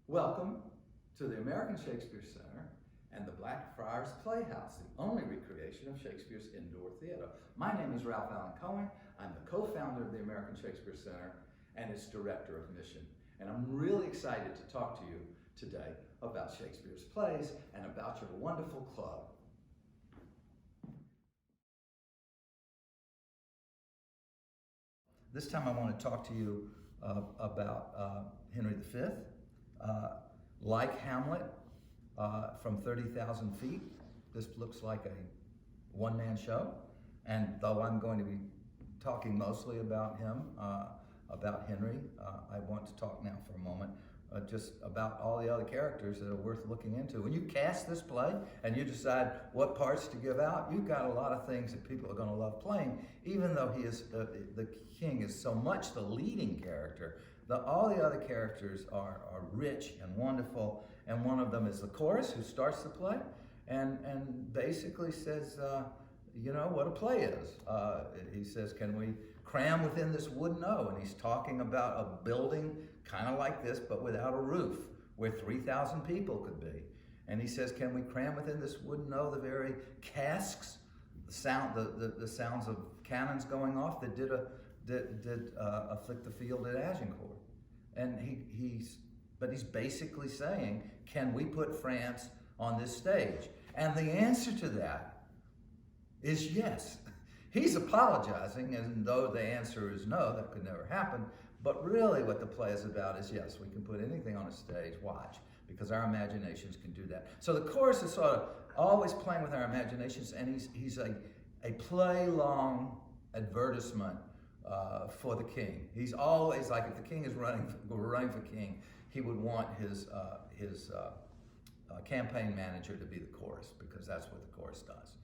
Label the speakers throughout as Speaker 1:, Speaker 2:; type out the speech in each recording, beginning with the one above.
Speaker 1: Welcome to the American Shakespeare Center and the Blackfriars Playhouse, the only recreation of Shakespeare's indoor theater. My name is Ralph Allen Cohen. I'm the co-founder of the American Shakespeare Center and its director of mission. And I'm really excited to talk to you today about Shakespeare's plays and about your wonderful club. This time I want to talk to you about Henry V. Like Hamlet, from 30,000 feet, this looks like a one-man show. And though I'm going to be talking mostly about him, about Henry, I want to talk now for a moment just about all the other characters that are worth looking into. When you cast this play and you decide what parts to give out, you've got a lot of things that people are going to love playing, even though he is the king is so much the leading character. All the other characters are rich and wonderful, and one of them is the chorus, who starts the play and basically says, you know, what a play is. He says, can we cram within this wooden O? And he's talking about a building kind of like this, but without a roof, where 3,000 people could be. And he says, can we cram within this wooden O the very casks, the sounds of cannons going off that did afflict the field at Agincourt? And he's basically saying, can we put France on this stage? And the answer to that is yes. He's apologizing, and though the answer is no, that could never happen. But really what the play is about is, yes, we can put anything on a stage, watch, because our imaginations can do that. So the chorus is sort of always playing with our imaginations, and he's a play-long advertisement for the king. He's always like, if the king is running for king, he would want his campaign manager to be the chorus, because that's what the chorus does.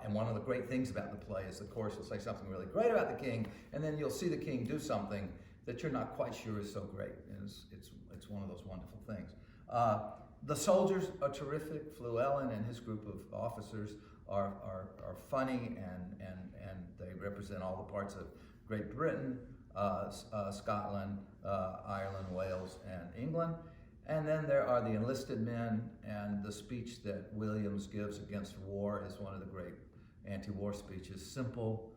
Speaker 1: And one of the great things about the play is the chorus will say something really great about the king, and then you'll see the king do something that you're not quite sure is so great. And it's one of those wonderful things. The soldiers are terrific. Fluellen and his group of officers are funny, and they represent all the parts of Great Britain, Scotland, Ireland, Wales, and England. And then there are the enlisted men, and the speech that Williams gives against war is one of the great anti-war speeches. Simple,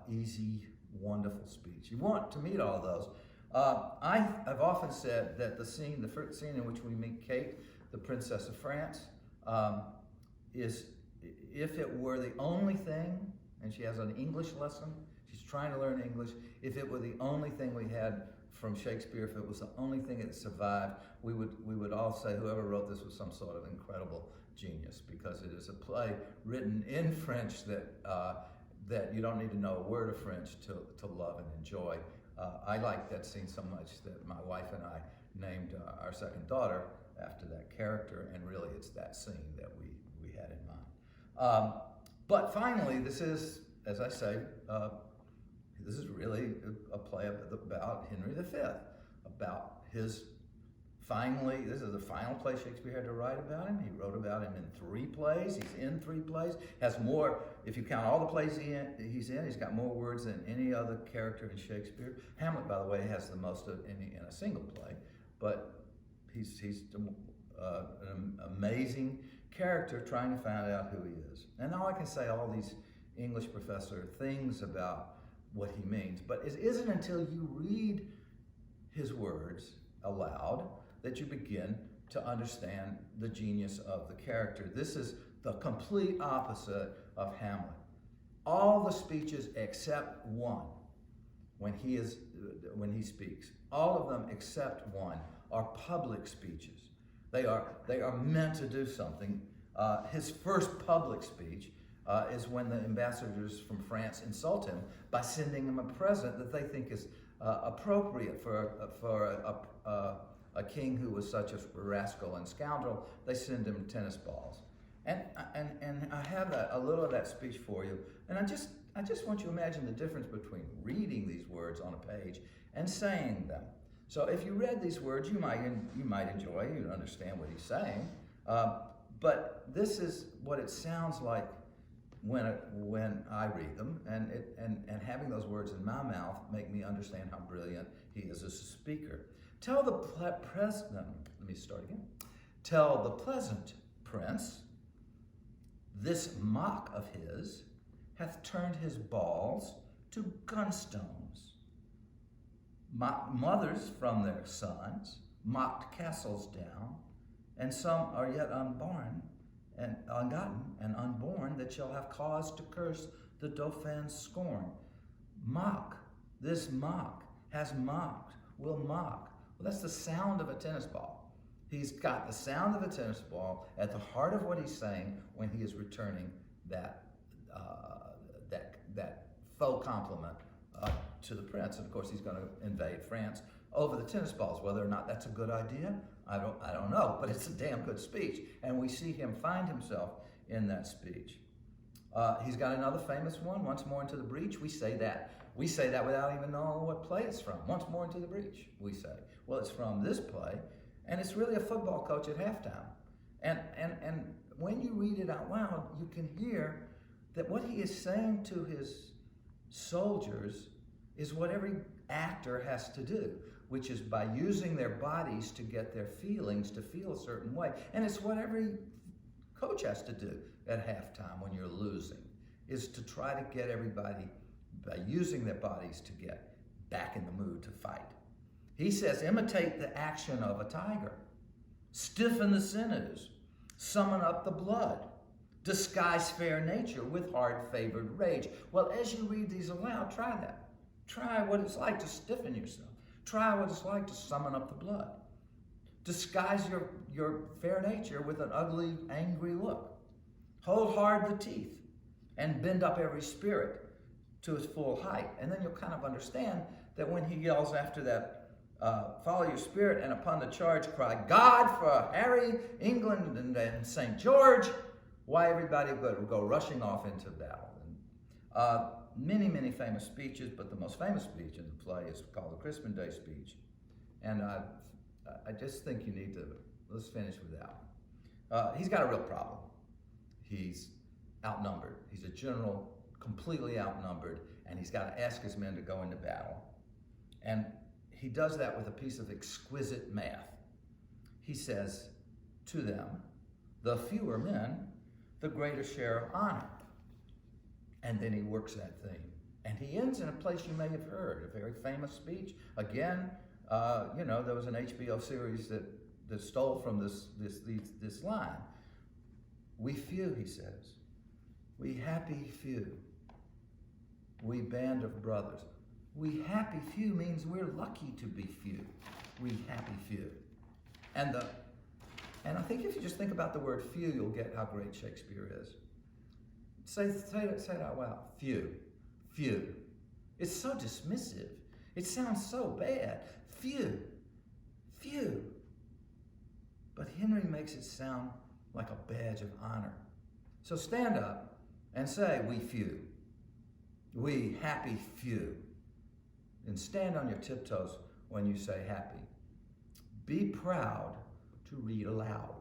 Speaker 1: easy, wonderful speech. You want to meet all of those. I have often said that the first scene in which we meet Kate, the Princess of France, is, if it were the only thing, and she has an English lesson, she's trying to learn English, if it were the only thing we had from Shakespeare, if it was the only thing that survived, we would all say whoever wrote this was some sort of incredible genius, because it is a play written in French that you don't need to know a word of French to love and enjoy. I like that scene so much that my wife and I named our second daughter after that character, and really it's that scene that we had in mind. But finally, this is, as I say, this is really a play about Henry V, about this is the final play Shakespeare had to write about him. He wrote about him in 3 plays. He's in 3 plays. Has more, if you count all the plays he's in, he's got more words than any other character in Shakespeare. Hamlet, by the way, has the most of any in a single play, but he's an amazing character trying to find out who he is. And now I can say all these English professor things about what he means, but it isn't until you read his words aloud that you begin to understand the genius of the character. This is the complete opposite of Hamlet. All the speeches except one, when he speaks, all of them except one are public speeches. They are meant to do something. His first public speech is when the ambassadors from France insult him by sending him a present that they think is appropriate for a king who was such a rascal and scoundrel. They send him tennis balls, and I have a little of that speech for you. And I just want you to imagine the difference between reading these words on a page and saying them. So if you read these words, you might enjoy, you understand what he's saying. But this is what it sounds like when I read them, and having those words in my mouth make me understand how brilliant he is as a speaker. Tell the let me start again. Tell the pleasant prince, this mock of his hath turned his balls to gunstones. Mothers from their sons mocked castles down, and some are yet unborn and ungotten and unborn that shall have cause to curse the Dauphin's scorn. Mock, this mock has mocked, will mock. Well, that's the sound of a tennis ball. He's got the sound of a tennis ball at the heart of what he's saying when he is returning that faux compliment to the prince. And of course, he's going to invade France over the tennis balls. Whether or not that's a good idea, I don't know, but it's a damn good speech. And we see him find himself in that speech. He's got another famous one, once more into the breach. We say that without even knowing what play it's from. Once more into the breach, we say. Well, it's from this play, and it's really a football coach at halftime. And when you read it out loud, you can hear that what he is saying to his soldiers is what every actor has to do, which is by using their bodies to get their feelings to feel a certain way. And it's what every coach has to do at halftime when you're losing, is to try to get everybody, by using their bodies, to get back in the mood to fight. He says, imitate the action of a tiger, stiffen the sinews, summon up the blood, disguise fair nature with hard-favored rage. Well, as you read these aloud, try that. Try what it's like to stiffen yourself. Try what it's like to summon up the blood. Disguise your fair nature with an ugly, angry look. Hold hard the teeth and bend up every spirit to its full height. And then you'll kind of understand that when he yells after that, follow your spirit and upon the charge cry, God for Harry, England, and St. George, why everybody would go rushing off into battle. And, many, many famous speeches, but the most famous speech in the play is called the Crispin Day speech. And I just think you need to, let's finish with that one. He's got a real problem. He's outnumbered. He's a general, completely outnumbered, and he's got to ask his men to go into battle. And he does that with a piece of exquisite math. He says to them, the fewer men, the greater share of honor. And then he works that thing. And he ends in a place you may have heard, a very famous speech. Again, there was an HBO series that stole from this line. We few, he says. We happy few. We band of brothers. We happy few means we're lucky to be few. We happy few. And I think if you just think about the word few, you'll get how great Shakespeare is. Say it out loud. Few. Few. It's so dismissive. It sounds so bad. Few. Few. But Henry makes it sound like a badge of honor. So stand up and say, we few. We happy few. And stand on your tiptoes when you say happy. Be proud to read aloud.